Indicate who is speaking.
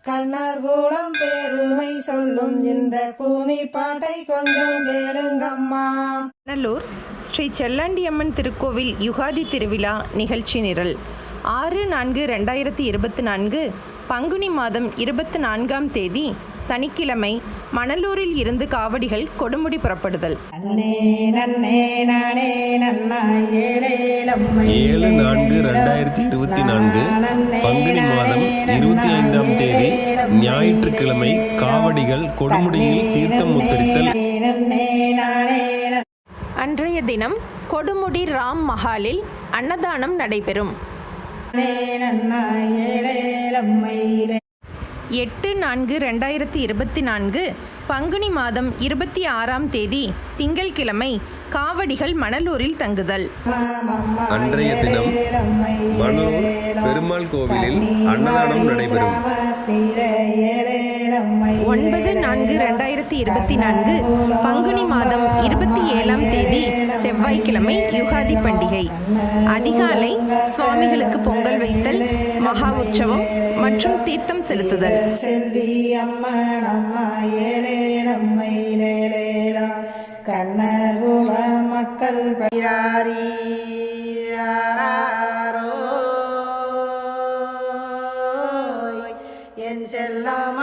Speaker 1: கண்ணர் கூலம் பெருமை சொல்லும் இந்த பூமி பாட்டை கொஞ்சம் கேளுங்கம்மா.
Speaker 2: நல்லூர் ஸ்ரீ செல்லாண்டியம்மன் திருக்கோவில் யுகாதி திருவிழா நிகழ்ச்சி நிரல் 6/4/2024 பங்குனி மாதம் 24ஆம் தேதி சனிக்கிழமை மணலூரில் இருந்து காவடிகள் கொடுமுடி புறப்படுதல்.
Speaker 3: 7/4/2024 பங்குனி மாதம் 25ஆம் தேதி ஞாயிற்றுக்கிழமை காவடிகள் கொடுமுடியில் தீர்த்தம் முத்தரித்தல்.
Speaker 2: அன்றைய தினம் கொடுமுடி ராம் மஹாலில் அன்னதானம் நடைபெறும். 8/4/2024 பங்குனி மாதம் 26ஆம் தேதி திங்கள்கிழமை காவடிகள் மணலூரில் தங்குதல்.
Speaker 3: அன்றைய தினம் மணலூர் பெருமாள் கோவிலில் அன்னதானம் நடைபெறும்.
Speaker 2: 9/4/2024 பங்குனி மாதம் 27ஆம் தேதி செவ்வாய்க்கிழமை யுகாதி பண்டிகை. அதிகாலை சுவாமிகளுக்கு பொங்கல் வைத்தல், மகா உற்சவம் மற்றும் தீர்த்தம் செலுத்துதல்.
Speaker 1: செல்வி அம்மனம்மா ஏழேலம்மையிலேலா கண்ணர் குல மக்கள் பயிராரோ என் செல்லம்